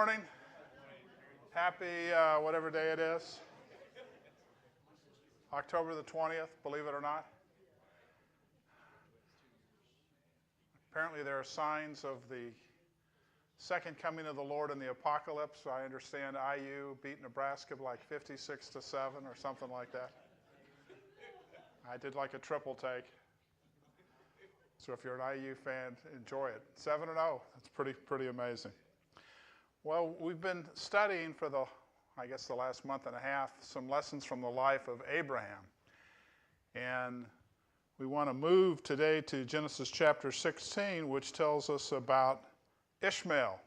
morning. Happy whatever day it is. October the 20th, believe it or not. Apparently there are signs of the second coming of the Lord in the apocalypse. I understand IU beat Nebraska by like 56-7 or something like that. I did like a triple take. So if you're an IU fan, enjoy it. 7-0, that's pretty amazing. Well, we've been studying for the last month and a half, some lessons from the life of Abraham. And we want to move today to Genesis chapter 16, which tells us about Ishmael.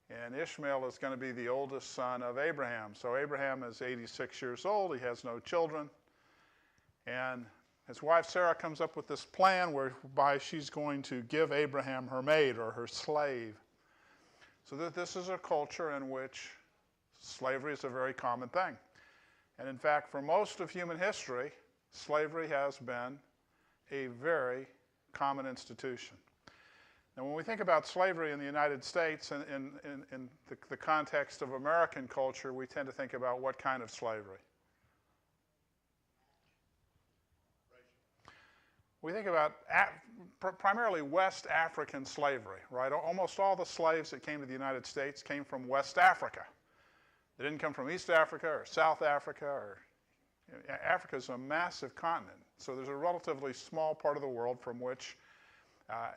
And Ishmael is going to be the oldest son of Abraham. So Abraham is 86 years old. He has no children. And his wife Sarah comes up with this plan whereby she's going to give Abraham her maid or her slave. So that this is a culture in which slavery is a very common thing. And in fact, for most of human history, slavery has been a very common institution. Now, when we think about slavery in the United States and in the context of American culture, we tend to think about what kind of slavery? We think about primarily West African slavery, right? Almost all the slaves that came to the United States came from West Africa. They didn't come from East Africa or South Africa. Africa is a massive continent, so there's a relatively small part of the world from which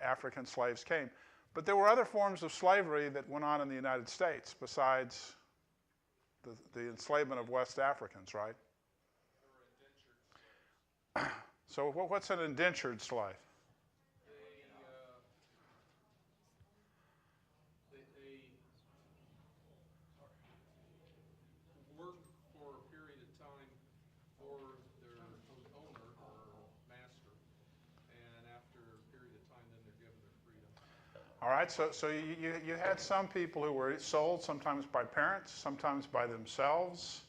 African slaves came. But there were other forms of slavery that went on in the United States besides the enslavement of West Africans, right? So what's an indentured slave? They work for a period of time for their owner or master, and after a period of time, then they're given their freedom. All right, so you had some people who were sold sometimes by parents, sometimes by themselves,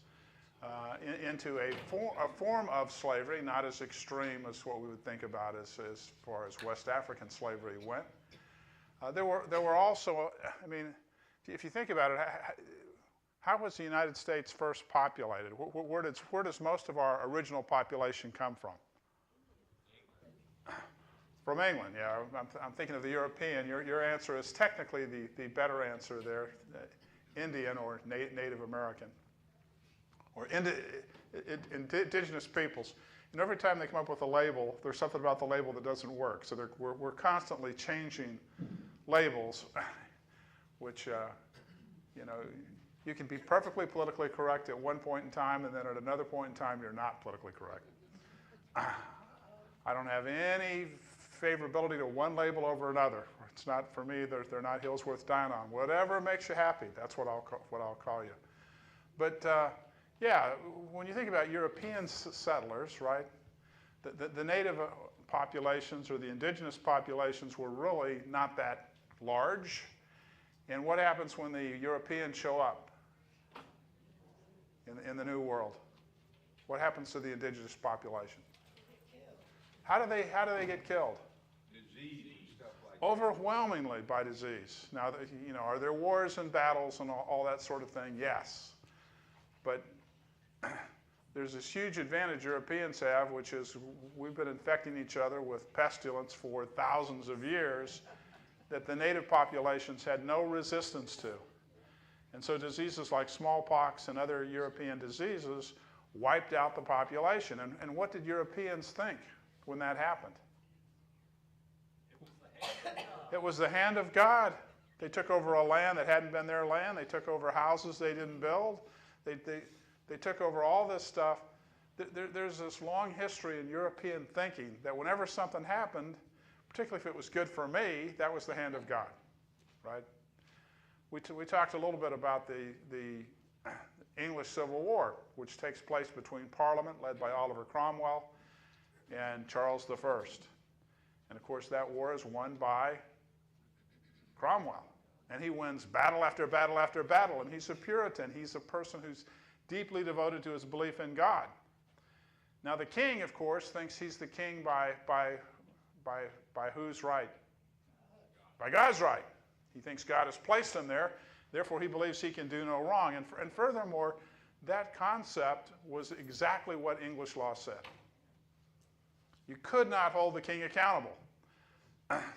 into a form of slavery, not as extreme as what we would think about as far as West African slavery went. There were also, I mean, if you think about it, how was the United States first populated? Where does most of our original population come from? From England, yeah. I'm thinking of the European. Your answer is technically the better answer there, Indian or Native American. Or indigenous peoples. And every time they come up with a label, there's something about the label that doesn't work. So we're constantly changing labels, which, you can be perfectly politically correct at one point in time, and then at another point in time, you're not politically correct. I don't have any favorability to one label over another. It's not, for me, they're not hills worth dying on. Whatever makes you happy, that's what I'll call you. But, yeah, when you think about European settlers, right, the native populations or the indigenous populations were really not that large. And what happens when the Europeans show up in the New World? What happens to the indigenous population? How do they get killed? Disease, stuff like Overwhelmingly by disease. Now, are there wars and battles and all that sort of thing? Yes. But there's this huge advantage Europeans have, which is we've been infecting each other with pestilence for thousands of years that the native populations had no resistance to. And so diseases like smallpox and other European diseases wiped out the population. And what did Europeans think when that happened? It was the hand of God. They took over a land that hadn't been their land. They took over houses they didn't build. They took over all this stuff. There's this long history in European thinking that whenever something happened, particularly if it was good for me, that was the hand of God, right? We talked a little bit about the English Civil War, which takes place between Parliament, led by Oliver Cromwell, and Charles I. And of course, that war is won by Cromwell. And he wins battle after battle after battle, and he's a Puritan. He's a person who's deeply devoted to his belief in God. Now the king, of course, thinks he's the king by whose right? By God's right. He thinks God has placed him there. Therefore, he believes he can do no wrong. And furthermore, that concept was exactly what English law said. You could not hold the king accountable.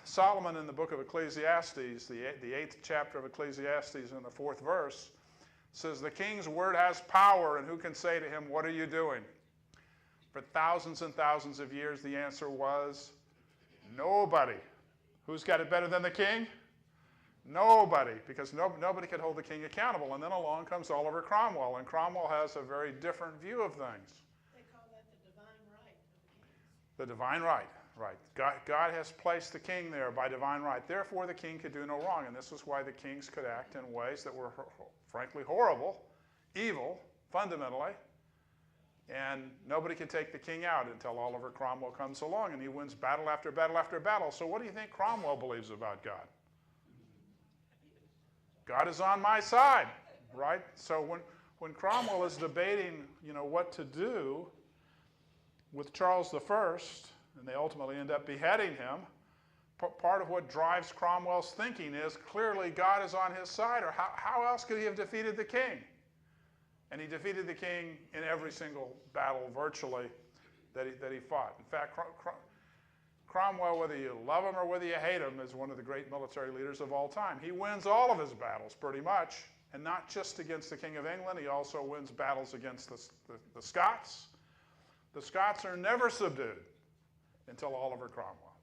Solomon in the book of Ecclesiastes, the 8th chapter of Ecclesiastes in the 4th verse, says, the king's word has power, and who can say to him, what are you doing? For thousands and thousands of years, the answer was, nobody. Who's got it better than the king? Nobody, because nobody could hold the king accountable. And then along comes Oliver Cromwell, and Cromwell has a very different view of things. They call that the divine right of the king. The divine right, right. God has placed the king there by divine right. Therefore, the king could do no wrong. And this is why the kings could act in ways that were frankly horrible, evil, fundamentally. And nobody could take the king out until Oliver Cromwell comes along and he wins battle after battle after battle. So what do you think Cromwell believes about God? God is on my side, right? So when Cromwell is debating, what to do with Charles I, and they ultimately end up beheading him, part of what drives Cromwell's thinking is clearly God is on his side, or how else could he have defeated the king? And he defeated the king in every single battle, virtually, that he fought. In fact, Cromwell, whether you love him or whether you hate him, is one of the great military leaders of all time. He wins all of his battles, pretty much, and not just against the King of England. He also wins battles against the Scots. The Scots are never subdued until Oliver Cromwell.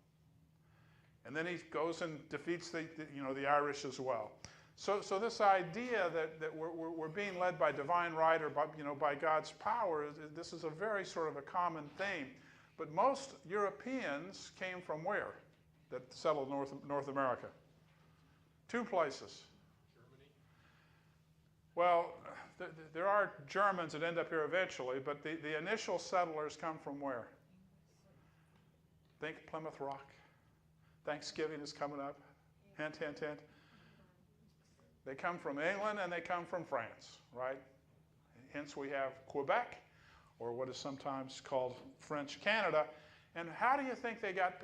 And then he goes and defeats the Irish as well. So this idea that we're being led by divine right or by God's power, this is a very sort of a common theme. But most Europeans came from where that settled North America? Two places. Germany? Well, there are Germans that end up here eventually, but the initial settlers come from where? Think Plymouth Rock. Thanksgiving is coming up. Hint, hint, hint. They come from England and they come from France, right? Hence we have Quebec, or what is sometimes called French Canada. And how do you think they got,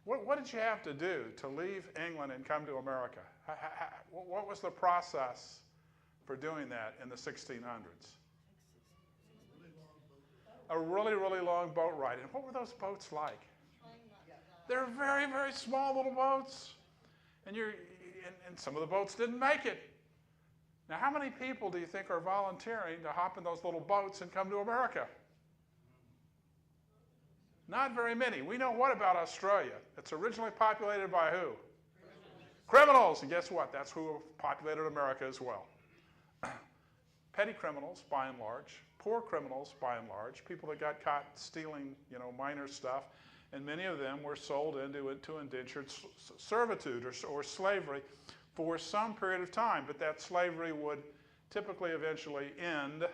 what did you have to do to leave England and come to America? What was the process for doing that in the 1600s? A really, really long boat ride. And what were those boats like? They're very, very small little boats. And some of the boats didn't make it. Now, how many people do you think are volunteering to hop in those little boats and come to America? Not very many. We know what about Australia? It's originally populated by who? Criminals. And guess what? That's who populated America as well. Petty criminals, by and large. Poor criminals, by and large. People that got caught stealing, minor stuff. And many of them were sold into indentured servitude or slavery for some period of time. But that slavery would typically eventually end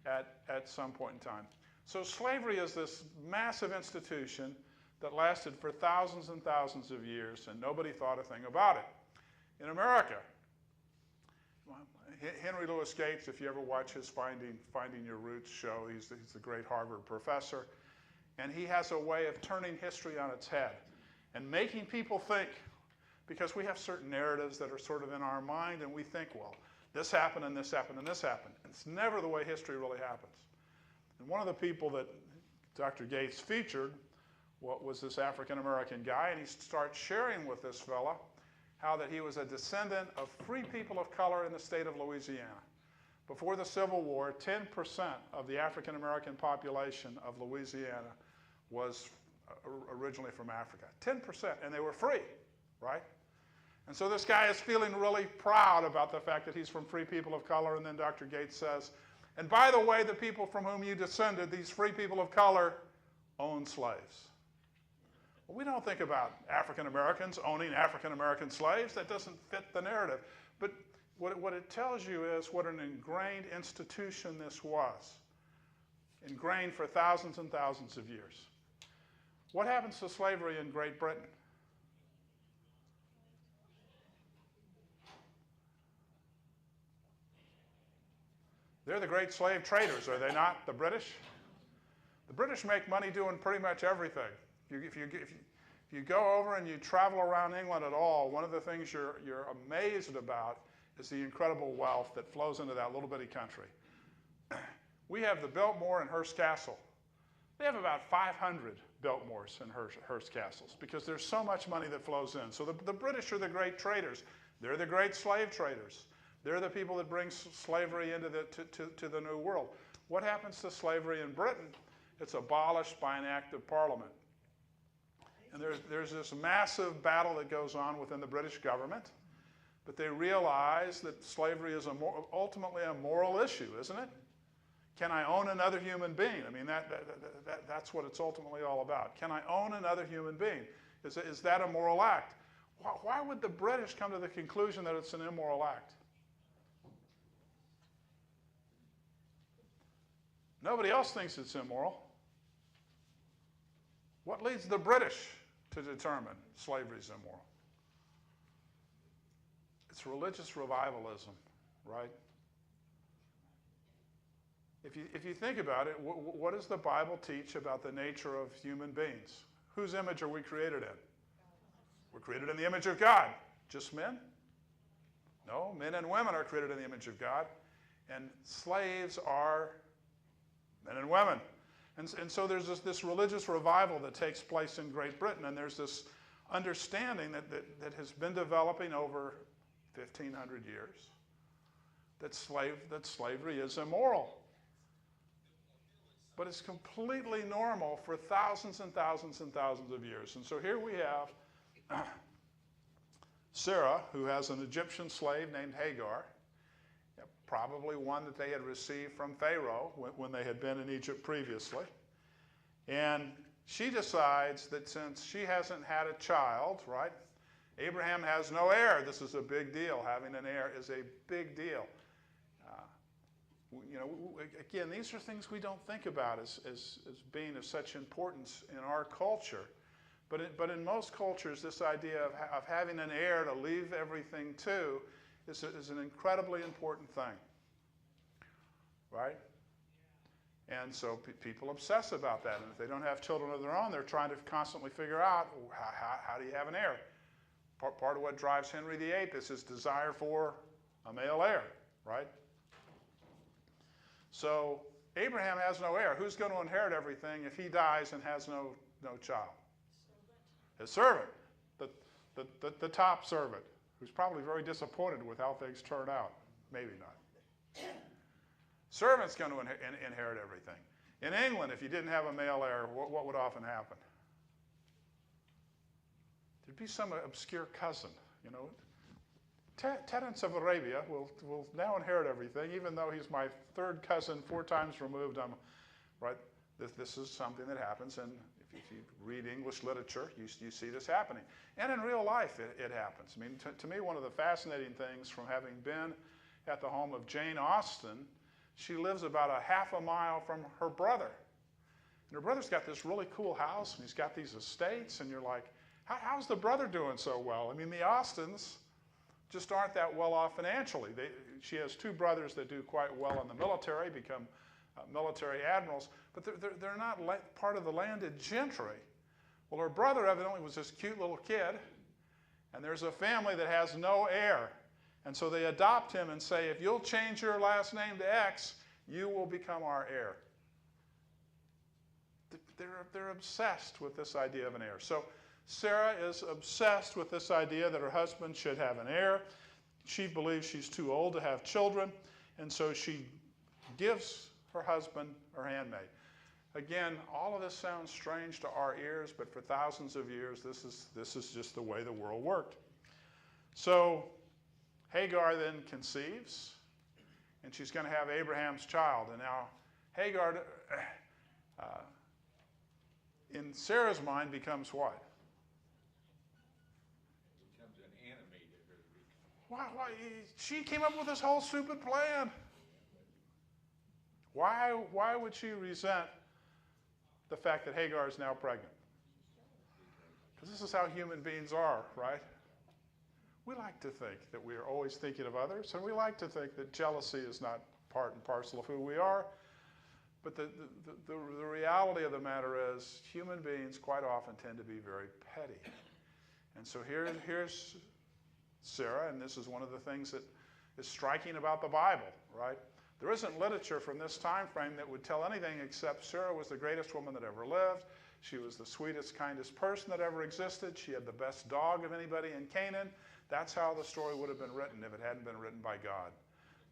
at some point in time. So slavery is this massive institution that lasted for thousands and thousands of years, and nobody thought a thing about it. In America, Henry Louis Gates, if you ever watch his Finding Your Roots show, he's the great Harvard professor, and he has a way of turning history on its head and making people think, because we have certain narratives that are sort of in our mind, and we think, well, this happened and this happened and this happened. It's never the way history really happens. And one of the people that Dr. Gates featured was this African-American guy, and he starts sharing with this fella how that he was a descendant of free people of color in the state of Louisiana. Before the Civil War, 10% of the African-American population of Louisiana was originally from Africa. 10%, and they were free, right? And so this guy is feeling really proud about the fact that he's from free people of color, and then Dr. Gates says, and by the way, the people from whom you descended, these free people of color, owned slaves. Well, we don't think about African Americans owning African American slaves. That doesn't fit the narrative. But what it tells you is what an ingrained institution this was, ingrained for thousands and thousands of years. What happens to slavery in Great Britain? They're the great slave traders, are they not, the British? The British make money doing pretty much everything. If you go over and you travel around England at all, one of the things you're amazed about is the incredible wealth that flows into that little bitty country. We have the Biltmore in Hearst Castle. They have about 500 Biltmores in Hearst Castles because there's so much money that flows in. So the British are the great traders. They're the great slave traders. They're the people that bring slavery into to the New World. What happens to slavery in Britain? It's abolished by an act of Parliament. And there's this massive battle that goes on within the British government, but they realize that slavery is ultimately a moral issue, isn't it? Can I own another human being? I mean, that's what it's ultimately all about. Can I own another human being? Is that a moral act? Why would the British come to the conclusion that it's an immoral act? Nobody else thinks it's immoral. What leads the British to determine slavery is immoral? It's religious revivalism, right? If you think about it, what does the Bible teach about the nature of human beings? Whose image are we created in? We're created in the image of God. Just men? No, men and women are created in the image of God. And slaves are men and women. And so there's this religious revival that takes place in Great Britain, and there's this understanding that has been developing over 1,500 years that slavery is immoral. But it's completely normal for thousands and thousands and thousands of years. And so here we have Sarah, who has an Egyptian slave named Hagar, probably one that they had received from Pharaoh when they had been in Egypt previously. And she decides that since she hasn't had a child, right? Abraham has no heir. This is a big deal. Having an heir is a big deal. Again, these are things we don't think about as being of such importance in our culture. But in most cultures, this idea of having an heir to leave everything to is an incredibly important thing, right? And so people obsess about that. And if they don't have children of their own, they're trying to constantly figure out, how do you have an heir? Part of what drives Henry VIII is his desire for a male heir, right? So Abraham has no heir. Who's going to inherit everything if he dies and has no child? His servant, the top servant, who's probably very disappointed with how things turn out. Maybe not. Servant's going to inherit everything. In England, if you didn't have a male heir, what would often happen? There'd be some obscure cousin, Terence of Arabia will now inherit everything, even though he's my third cousin 4 times removed. Right? This is something that happens, and if you read English literature, you see this happening. And in real life, it happens. I mean, to me, one of the fascinating things from having been at the home of Jane Austen, she lives about a half a mile from her brother. And her brother's got this really cool house, and he's got these estates, and you're like, how's the brother doing so well? I mean, the Austens just aren't that well off financially. She has 2 brothers that do quite well in the military, become military admirals, but they're not part of the landed gentry. Well, her brother evidently was this cute little kid, and there's a family that has no heir. And so they adopt him and say, if you'll change your last name to X, you will become our heir. They're obsessed with this idea of an heir. So Sarah is obsessed with this idea that her husband should have an heir. She believes she's too old to have children, and so she gives her husband her handmaid. Again, all of this sounds strange to our ears, but for thousands of years, this is just the way the world worked. So Hagar then conceives, and she's going to have Abraham's child. And now Hagar, in Sarah's mind, becomes what? Why, she came up with this whole stupid plan. Why would she resent the fact that Hagar is now pregnant? Because this is how human beings are, right? We like to think that we are always thinking of others, and we like to think that jealousy is not part and parcel of who we are. But the reality of the matter is human beings quite often tend to be very petty. And so here's Sarah, and this is one of the things that is striking about the Bible, right? There isn't literature from this time frame that would tell anything except Sarah was the greatest woman that ever lived. She was the sweetest, kindest person that ever existed. She had the best dog of anybody in Canaan. That's how the story would have been written if it hadn't been written by God.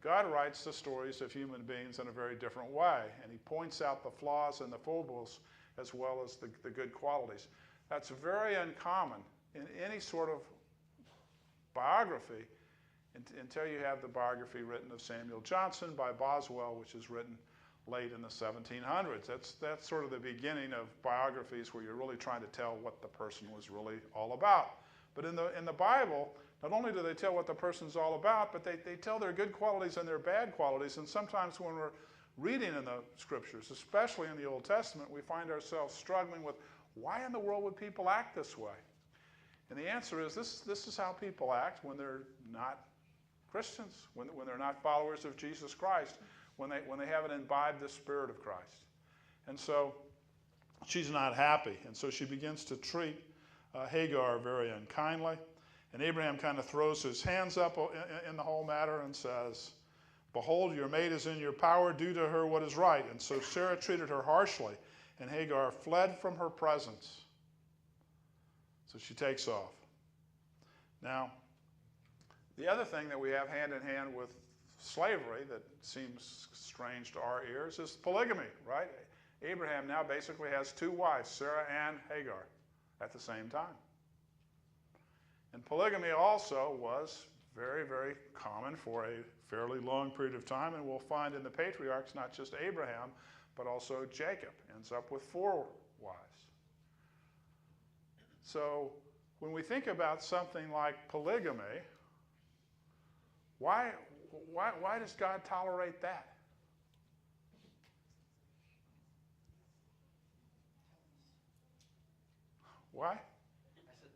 God writes the stories of human beings in a very different way, and he points out the flaws and the foibles as well as the good qualities. That's very uncommon in any sort of biography until you have the biography written of Samuel Johnson by Boswell, which is written late in the 1700s. That's sort of the beginning of biographies where you're really trying to tell what the person was really all about. But in the Bible, not only do they tell what the person's all about, but they tell their good qualities and their bad qualities. And sometimes when we're reading in the scriptures, especially in the Old Testament, we find ourselves struggling with, why in the world would people act this way? And the answer is this is how people act when they're not Christians, when they're not followers of Jesus Christ, when they haven't imbibed the Spirit of Christ. And so she's not happy. And so she begins to treat Hagar very unkindly. And Abraham kind of throws his hands up in the whole matter and says, "Behold, your maid is in your power. Do to her what is right." And so Sarah treated her harshly, and Hagar fled from her presence. So she takes off. Now, the other thing that we have hand in hand with slavery that seems strange to our ears is polygamy, right? Abraham now basically has two wives, Sarah and Hagar, at the same time. And polygamy also was very, very common for a fairly long period of time, and we'll find in the patriarchs not just Abraham, but also Jacob ends up with 4 wives. So when we think about something like polygamy, why does God tolerate that? Why? I said,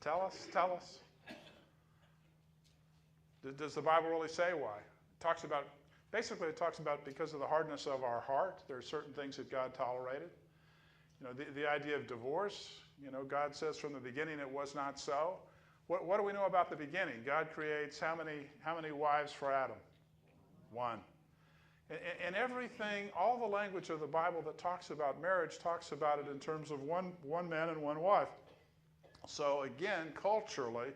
tell us. Tell us. Does the Bible really say why? Basically it talks about because of the hardness of our heart, there are certain things that God tolerated. You know, the idea of divorce, you know, God says from the beginning it was not so. What do we know about the beginning? God creates how many wives for Adam? 1. And everything, all the language of the Bible that talks about marriage talks about it in terms of one man and 1 wife. So again, culturally,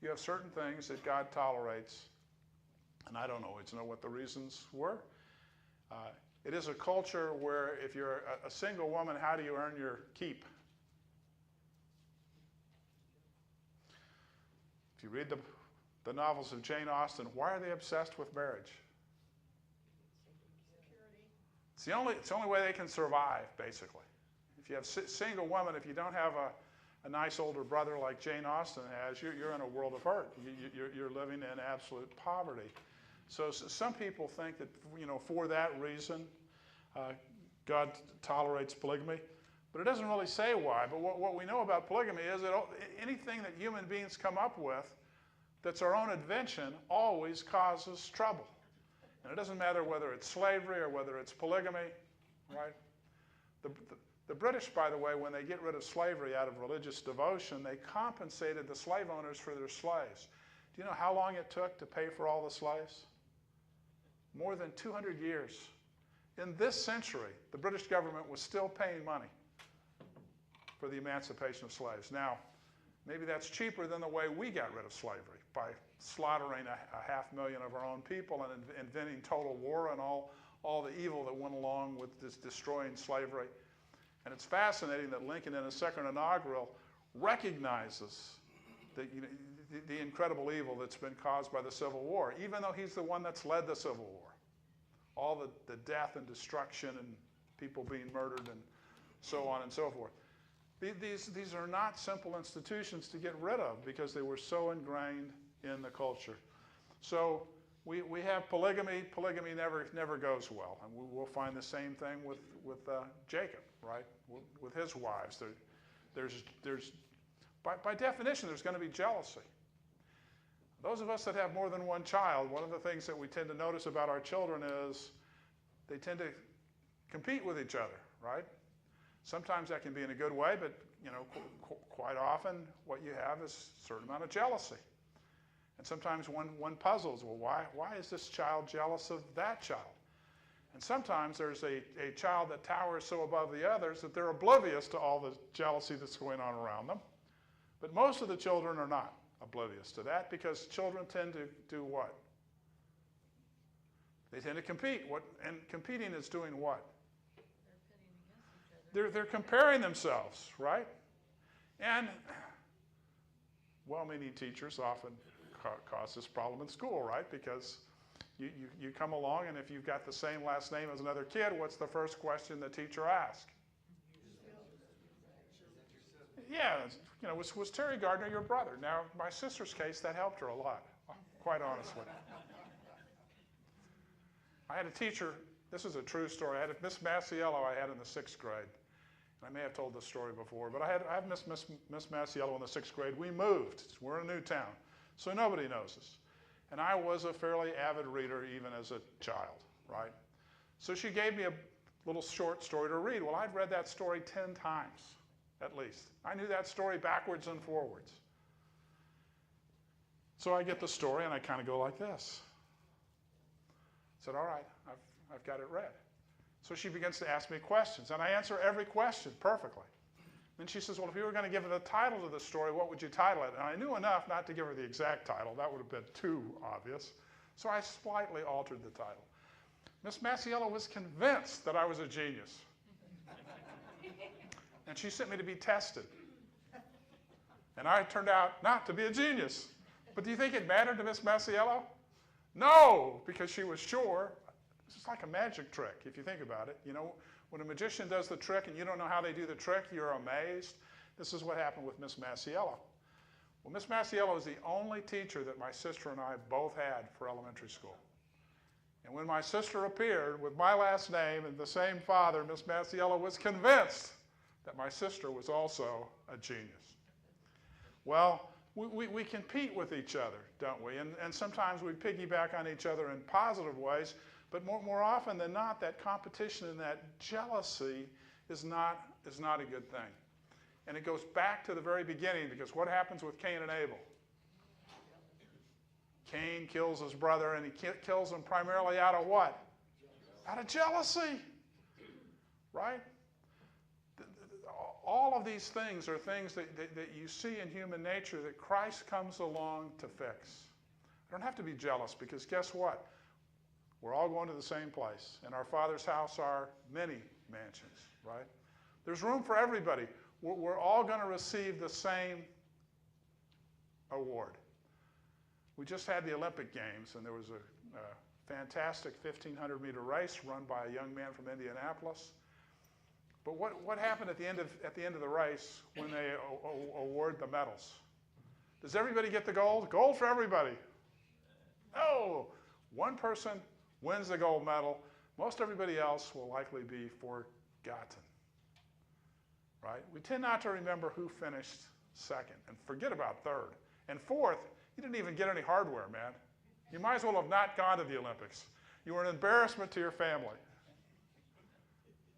you have certain things that God tolerates, and I don't always know what the reasons were. It is a culture where if you're a single woman, how do you earn your keep? If you read the novels of Jane Austen, why are they obsessed with marriage? Security. It's the only way they can survive, basically. If you have single women, if you don't have a nice older brother like Jane Austen has, you're in a world of hurt. You're living in absolute poverty. So some people think that, you know, for that reason, God tolerates polygamy, but it doesn't really say why. But what we know about polygamy is that anything that human beings come up with that's our own invention always causes trouble. And it doesn't matter whether it's slavery or whether it's polygamy, right? The British, by the way, when they get rid of slavery out of religious devotion, they compensated the slave owners for their slaves. Do you know how long it took to pay for all the slaves? More than 200 years. In this century, the British government was still paying money for the emancipation of slaves. Now, maybe that's cheaper than the way we got rid of slavery, by slaughtering a 500,000 of our own people and inventing total war and all the evil that went along with this destroying slavery. And it's fascinating that Lincoln, in his second inaugural, recognizes the incredible evil that's been caused by the Civil War, even though he's the one that's led the Civil War. All the death and destruction and people being murdered and so on and so forth. These are not simple institutions to get rid of because they were so ingrained in the culture. So we have polygamy. Polygamy never goes well. And we'll find the same thing with Jacob, right? With his wives. By definition, there's going to be jealousy. Those of us that have more than one child, one of the things that we tend to notice about our children is they tend to compete with each other, right? Sometimes that can be in a good way, but you know, quite often what you have is a certain amount of jealousy. And sometimes one puzzles, well, why is this child jealous of that child? And sometimes there's a child that towers so above the others that they're oblivious to all the jealousy that's going on around them. But most of the children are not oblivious to that, because children tend to do what? They tend to compete. And competing is doing what? They're comparing themselves, right? And well-meaning teachers often cause this problem in school, right? Because you come along, and if you've got the same last name as another kid, what's the first question the teacher asks? Yeah, was Terry Gardner your brother? Now, my sister's case, that helped her a lot, quite honestly. I had a teacher, this is a true story, I had a Miss Masiello I had in the 6th grade. And I may have told this story before, but I have Miss Masiello in the 6th grade. We moved. We're in a new town, so nobody knows us. And I was a fairly avid reader even as a child, right? So she gave me a little short story to read. Well, I'd read that story 10 times, at least. I knew that story backwards and forwards. So I get the story, and I kind of go like this. I said, all right, I've got it read. So she begins to ask me questions, and I answer every question perfectly. Then she says, well, if you were going to give it a title to the story, what would you title it? And I knew enough not to give her the exact title. That would have been too obvious. So I slightly altered the title. Miss Masiello was convinced that I was a genius. And she sent me to be tested. And I turned out not to be a genius. But do you think it mattered to Miss Masiello? No, because she was sure. It's like a magic trick, if you think about it. You know, when a magician does the trick and you don't know how they do the trick, you're amazed. This is what happened with Miss Masiello. Well, Miss Masiello is the only teacher that my sister and I both had for elementary school. And when my sister appeared with my last name and the same father, Miss Masiello was convinced that my sister was also a genius. Well, we compete with each other, don't we? And sometimes we piggyback on each other in positive ways, but more often than not, that competition and that jealousy is not a good thing. And it goes back to the very beginning, because what happens with Cain and Abel? Cain kills his brother, and he kills him primarily out of what? Out of jealousy, right? All of these things are things that you see in human nature that Christ comes along to fix. I don't have to be jealous, because guess what? We're all going to the same place. In our Father's house are many mansions, right? There's room for everybody. We're all going to receive the same award. We just had the Olympic Games, and there was a fantastic 1,500-meter race run by a young man from Indianapolis. But what happened at the end of the race when they award the medals? Does everybody get the gold? Gold for everybody. No. One person wins the gold medal. Most everybody else will likely be forgotten. Right? We tend not to remember who finished second and forget about third. And fourth, you didn't even get any hardware, man. You might as well have not gone to the Olympics. You were an embarrassment to your family.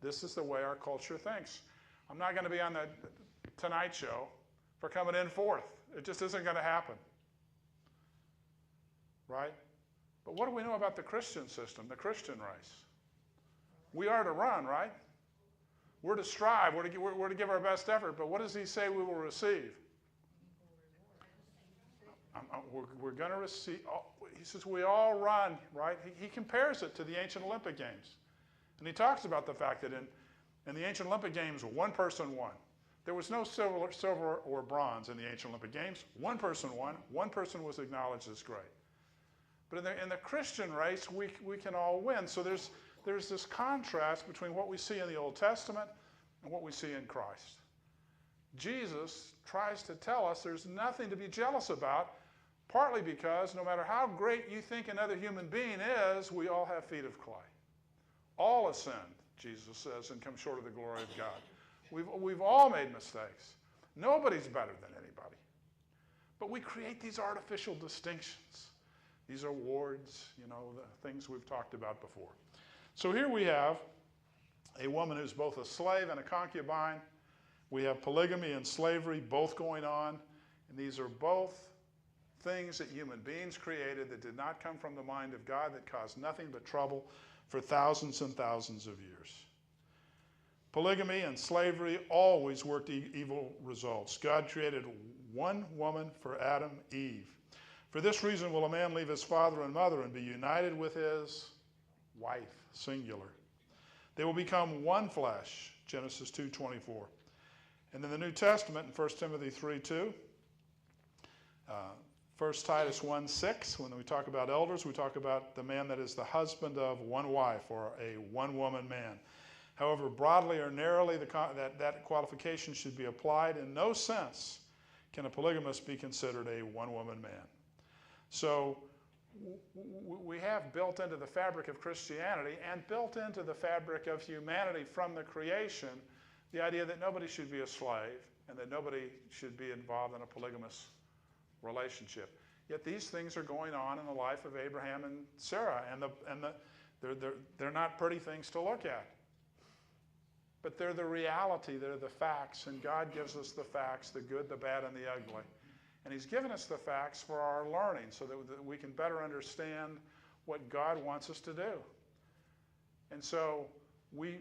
This is the way our culture thinks. I'm not going to be on the Tonight Show for coming in fourth. It just isn't going to happen. Right? But what do we know about the Christian system, the Christian race? We are to run, right? We're to strive. We're to give our best effort. But what does he say we will receive? We're going to receive. He says we all run, right? He compares it to the ancient Olympic Games. And he talks about the fact that in the ancient Olympic Games, one person won. There was no silver or bronze in the ancient Olympic Games. One person won. One person was acknowledged as great. But in the Christian race, we can all win. So there's this contrast between what we see in the Old Testament and what we see in Christ. Jesus tries to tell us there's nothing to be jealous about, partly because no matter how great you think another human being is, we all have feet of clay. All have sinned, Jesus says, and come short of the glory of God. We've all made mistakes. Nobody's better than anybody. But we create these artificial distinctions, these awards, the things we've talked about before. So here we have a woman who's both a slave and a concubine. We have polygamy and slavery both going on, and these are both things that human beings created that did not come from the mind of God, that caused nothing but trouble for thousands and thousands of years. Polygamy and slavery always worked evil results. God created one woman for Adam, Eve. For this reason will a man leave his father and mother and be united with his wife, singular. They will become one flesh, Genesis 2:24. And in the New Testament, in 1 Timothy 3:2, 1 Titus 1:6, when we talk about elders, we talk about the man that is the husband of one wife, or a one-woman man. However, broadly or narrowly, that qualification should be applied. In no sense can a polygamist be considered a one-woman man. So we have built into the fabric of Christianity and built into the fabric of humanity from the creation the idea that nobody should be a slave and that nobody should be involved in a polygamous relationship. Yet these things are going on in the life of Abraham and Sarah, and they're not pretty things to look at. But they're the reality, they're the facts, and God gives us the facts, the good, the bad, and the ugly. And he's given us the facts for our learning so that we can better understand what God wants us to do. And so we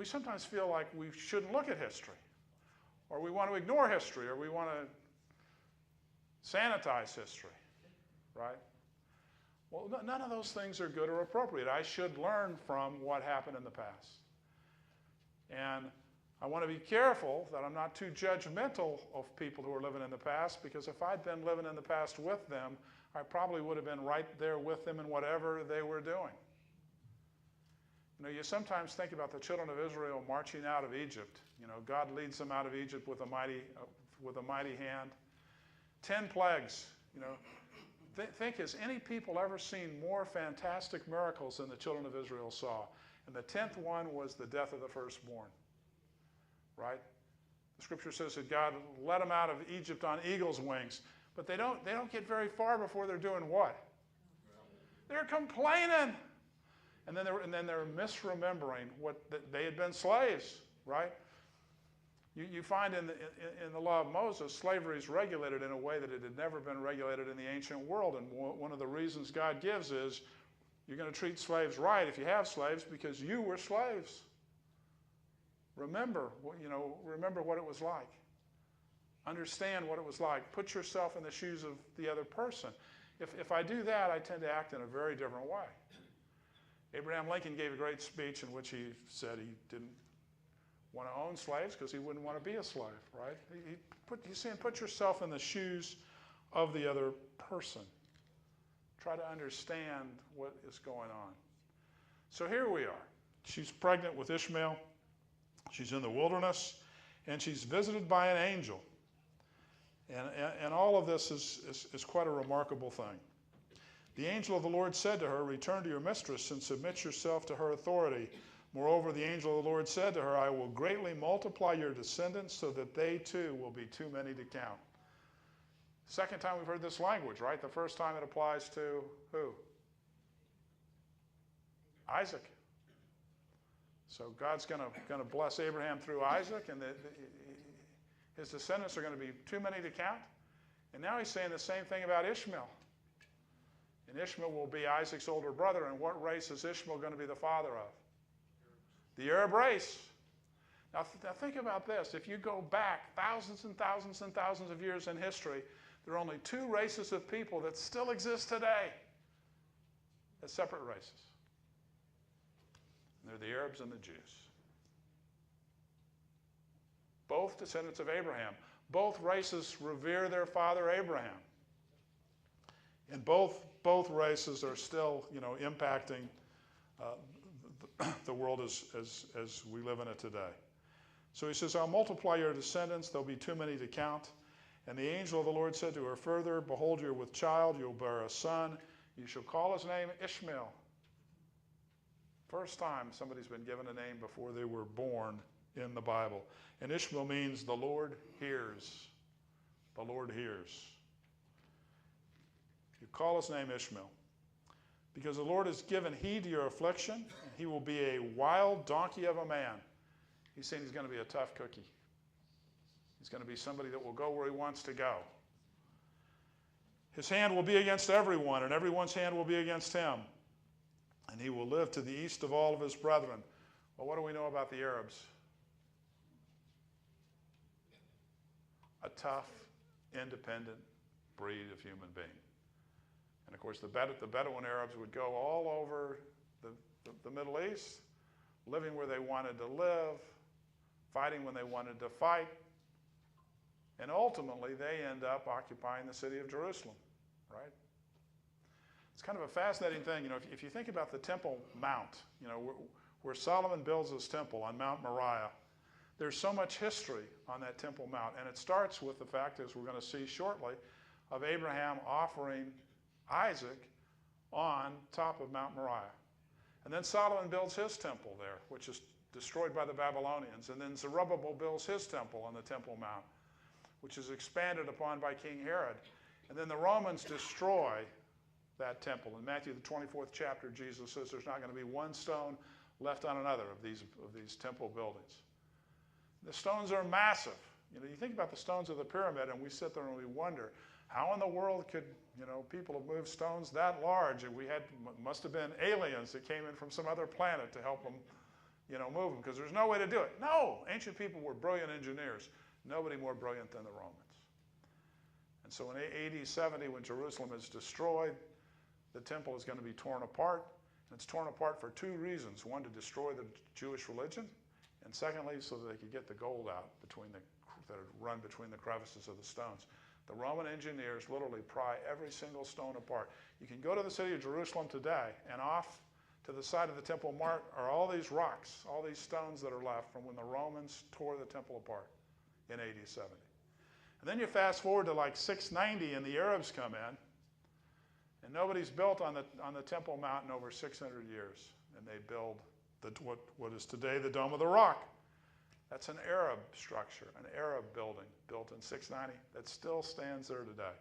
sometimes feel like we shouldn't look at history, or we want to ignore history, or we want to sanitize history, right? Well, none of those things are good or appropriate. I should learn from what happened in the past. And I want to be careful that I'm not too judgmental of people who are living in the past, because if I'd been living in the past with them, I probably would have been right there with them in whatever they were doing. You know, you sometimes think about the children of Israel marching out of Egypt. You know, God leads them out of Egypt with a mighty hand. 10 plagues, you know. Think, has any people ever seen more fantastic miracles than the children of Israel saw? And the 10th one was the death of the firstborn, right? The scripture says that God led them out of Egypt on eagle's wings, but they don't get very far before they're doing what? They're complaining. And then they're misremembering that they had been slaves, right? You find in the law of Moses, slavery is regulated in a way that it had never been regulated in the ancient world. And one of the reasons God gives is you're going to treat slaves right if you have slaves, because you were slaves. Remember what it was like. Understand what it was like. Put yourself in the shoes of the other person. If I do that, I tend to act in a very different way. Abraham Lincoln gave a great speech in which he said he didn't want to own slaves because he wouldn't want to be a slave, right? He's saying put yourself in the shoes of the other person. Try to understand what is going on. So here we are. She's pregnant with Ishmael. She's in the wilderness, and she's visited by an angel. And all of this is quite a remarkable thing. The angel of the Lord said to her, "Return to your mistress and submit yourself to her authority." Moreover, the angel of the Lord said to her, "I will greatly multiply your descendants so that they too will be too many to count." Second time we've heard this language, right? The first time it applies to who? Isaac. So God's going to bless Abraham through Isaac, and his descendants are going to be too many to count. And now he's saying the same thing about Ishmael. And Ishmael will be Isaac's older brother. And what race is Ishmael going to be the father of? The Arab race. Now think about this. If you go back thousands and thousands and thousands of years in history, there are only two races of people that still exist today as separate races. And they're the Arabs and the Jews. Both descendants of Abraham. Both races revere their father Abraham. And both races are still, impacting the world as we live in it today. So he says, "I'll multiply your descendants, there'll be too many to count." And the angel of the Lord said to her further, "Behold, you're with child, you'll bear a son. You shall call his name Ishmael." First time somebody's been given a name before they were born in the Bible. And Ishmael means the Lord hears. The Lord hears. You call his name Ishmael. Because the Lord has given heed to your affliction, and he will be a wild donkey of a man. He's saying he's going to be a tough cookie. He's going to be somebody that will go where he wants to go. His hand will be against everyone, and everyone's hand will be against him. And he will live to the east of all of his brethren. Well, what do we know about the Arabs? A tough, independent breed of human being. And of course, the Bedouin Arabs would go all over the Middle East, living where they wanted to live, fighting when they wanted to fight, and ultimately they end up occupying the city of Jerusalem, right? It's kind of a fascinating thing, if you think about the Temple Mount, where Solomon builds his temple on Mount Moriah, there's so much history on that Temple Mount, and it starts with the fact, as we're going to see shortly, of Abraham offering Isaac on top of Mount Moriah. And then Solomon builds his temple there, which is destroyed by the Babylonians. And then Zerubbabel builds his temple on the Temple Mount, which is expanded upon by King Herod. And then the Romans destroy that temple. In Matthew, the 24th chapter, Jesus says there's not going to be one stone left on another of these temple buildings. The stones are massive. You think about the stones of the pyramid, and we sit there and we wonder, how in the world could people have moved stones that large? And must have been aliens that came in from some other planet to help them, move them, because there's no way to do it. No, ancient people were brilliant engineers. Nobody more brilliant than the Romans. And so in AD 70, when Jerusalem is destroyed, the temple is going to be torn apart. And it's torn apart for two reasons. One, to destroy the Jewish religion, and secondly, so that they could get the gold out that had run between the crevices of the stones. The Roman engineers literally pry every single stone apart. You can go to the city of Jerusalem today, and off to the side of the Temple Mount are all these rocks, all these stones that are left from when the Romans tore the temple apart in AD 70. And then you fast forward to like 690, and the Arabs come in, and nobody's built on the Temple Mount in over 600 years, and they build what is today the Dome of the Rock. That's an Arab structure, an Arab building built in 690 that still stands there today.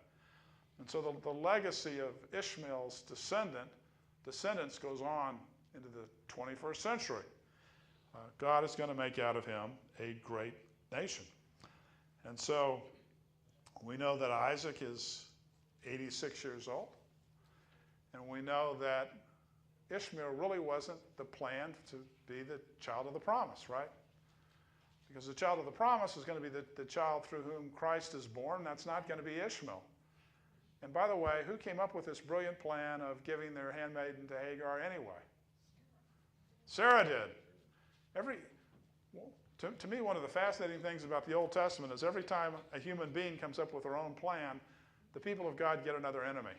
And so the legacy of Ishmael's descendants goes on into the 21st century. God is going to make out of him a great nation. And so we know that Isaac is 86 years old. And we know that Ishmael really wasn't the plan to be the child of the promise, right? Because the child of the promise is going to be the child through whom Christ is born. That's not going to be Ishmael. And by the way, who came up with this brilliant plan of giving their handmaiden to Hagar anyway? Sarah did. To me, one of the fascinating things about the Old Testament is every time a human being comes up with their own plan, the people of God get another enemy.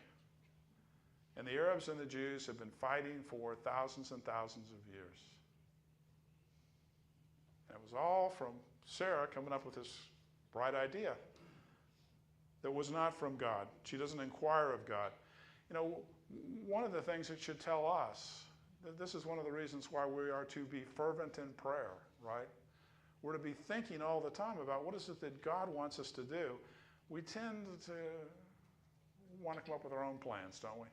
And the Arabs and the Jews have been fighting for thousands and thousands of years. And it was all from Sarah coming up with this bright idea that was not from God. She doesn't inquire of God. One of the things it should tell us, this is one of the reasons why we are to be fervent in prayer, right? We're to be thinking all the time about what is it that God wants us to do. We tend to want to come up with our own plans, don't we?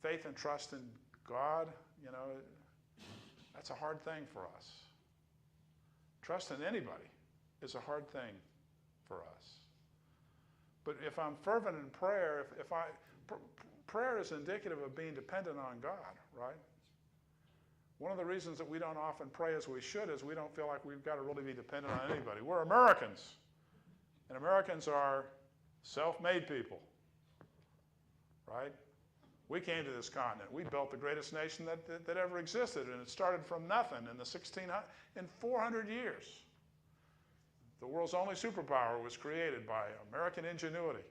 Faith and trust in God, that's a hard thing for us. Trust in anybody is a hard thing for us. But if I'm fervent in prayer, prayer is indicative of being dependent on God, right? One of the reasons that we don't often pray as we should is we don't feel like we've got to really be dependent on anybody. We're Americans, and Americans are self-made people, right? We came to this continent. We built the greatest nation that ever existed, and it started from nothing in 400 years. The world's only superpower was created by American ingenuity,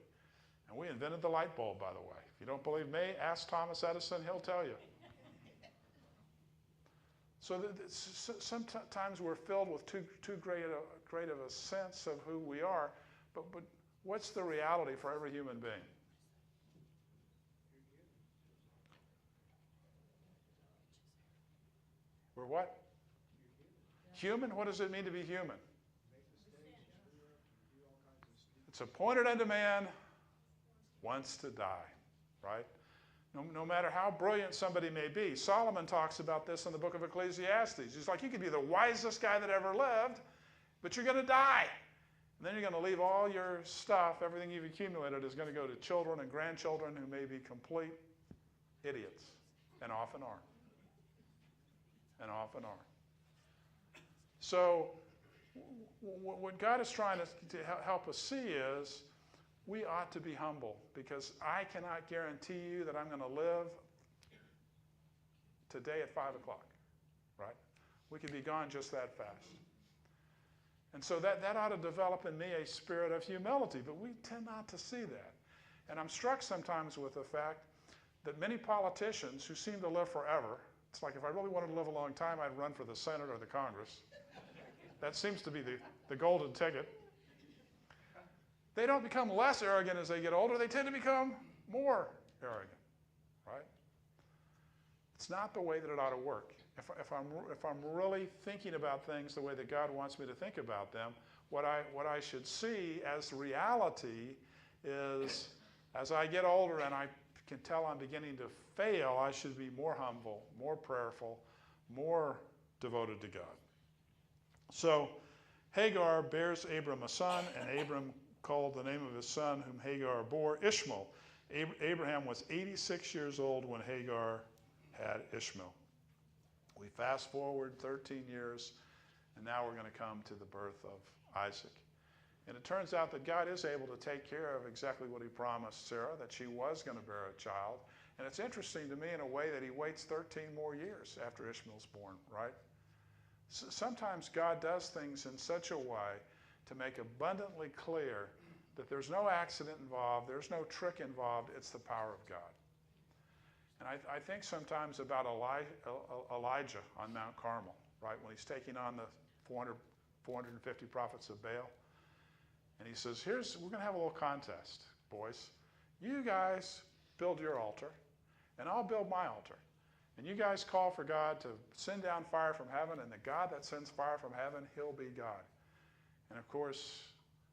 and we invented the light bulb, by the way. If you don't believe me, ask Thomas Edison, he'll tell you. So sometimes we're filled with too great of a sense of who we are, but what's the reality for every human being? We're what? Human? What does it mean to be human? It's appointed unto man once to die, right? No matter how brilliant somebody may be. Solomon talks about this in the book of Ecclesiastes. He's like, you could be the wisest guy that ever lived, but you're going to die. And then you're going to leave all your stuff, everything you've accumulated, is going to go to children and grandchildren who may be complete idiots, and often are. And often are. So what God is trying to help us see is we ought to be humble, because I cannot guarantee you that I'm going to live today at 5 o'clock, right? We could be gone just that fast. And so that ought to develop in me a spirit of humility, but we tend not to see that. And I'm struck sometimes with the fact that many politicians who seem to live forever, it's like if I really wanted to live a long time, I'd run for the Senate or the Congress. That seems to be the golden ticket. They don't become less arrogant as they get older. They tend to become more arrogant, right? It's not the way that it ought to work. If I'm really thinking about things the way that God wants me to think about them, what I should see as reality is, as I get older and I can tell I'm beginning to fail, I should be more humble, more prayerful, more devoted to God. So Hagar bears Abram a son, and Abram called the name of his son, whom Hagar bore, Ishmael. Abraham was 86 years old when Hagar had Ishmael. We fast forward 13 years, and now we're going to come to the birth of Isaac. And it turns out that God is able to take care of exactly what he promised Sarah, that she was going to bear a child. And it's interesting to me in a way that he waits 13 more years after Ishmael's born, right? Sometimes God does things in such a way to make abundantly clear that there's no accident involved, there's no trick involved, it's the power of God. And I think sometimes about Elijah on Mount Carmel, right? When he's taking on the 450 prophets of Baal. And he says, we're going to have a little contest, boys. You guys build your altar, and I'll build my altar. And you guys call for God to send down fire from heaven, and the God that sends fire from heaven, he'll be God. And of course,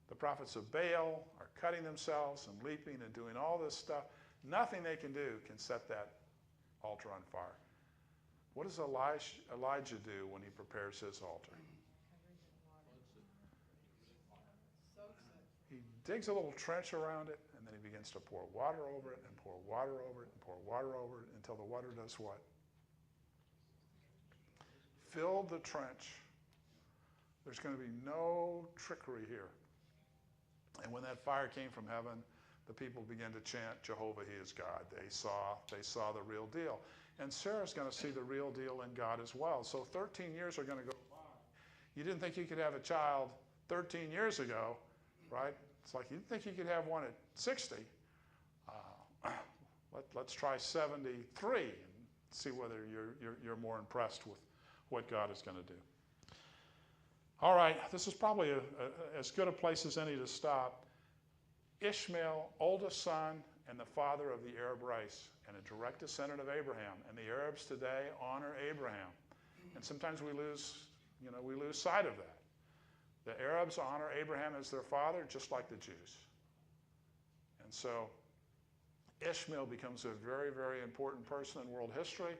the prophets of Baal are cutting themselves and leaping and doing all this stuff. Nothing they can do can set that altar on fire. What does Elijah do when he prepares his altar? He digs a little trench around it, and then he begins to pour water over it, and pour water over it, and pour water over it, until the water does what? Fill the trench. There's going to be no trickery here. And when that fire came from heaven, the people began to chant, Jehovah, he is God. They saw the real deal. And Sarah's going to see the real deal in God as well. So 13 years are going to go by. You didn't think you could have a child 13 years ago, right? It's like you didn't think you could have one at 60. Let's try 73 and see whether you're more impressed with what God is going to do. All right, this is probably as good a place as any to stop. Ishmael, oldest son and the father of the Arab race, and a direct descendant of Abraham. And the Arabs today honor Abraham. And sometimes we lose sight of that. The Arabs honor Abraham as their father, just like the Jews. And so Ishmael becomes a very, very important person in world history.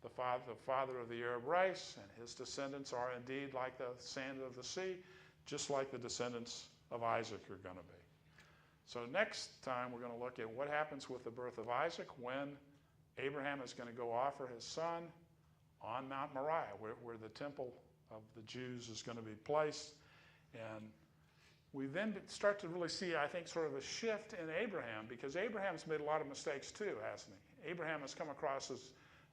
The father of the Arab race, and his descendants are indeed like the sand of the sea, just like the descendants of Isaac are going to be. So next time we're going to look at what happens with the birth of Isaac when Abraham is going to go offer his son on Mount Moriah, where the temple of the Jews is going to be placed. And we then start to really see, I think, sort of a shift in Abraham, because Abraham's made a lot of mistakes too, hasn't he? Abraham has come across as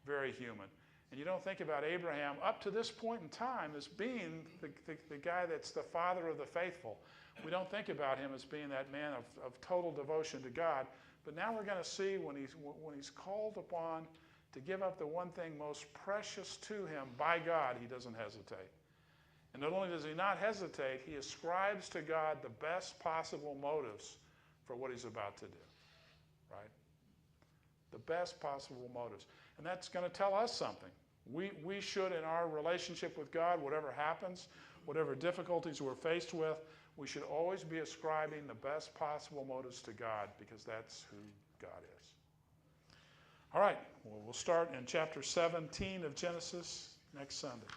very human. And you don't think about Abraham up to this point in time as being the guy that's the father of the faithful. We don't think about him as being that man of total devotion to God. But now we're going to see when he's called upon to give up the one thing most precious to him by God, he doesn't hesitate. And not only does he not hesitate, he ascribes to God the best possible motives for what he's about to do, right? The best possible motives. And that's going to tell us something. We should, in our relationship with God, whatever happens, whatever difficulties we're faced with, we should always be ascribing the best possible motives to God, because that's who God is. All right, well, we'll start in chapter 17 of Genesis next Sunday.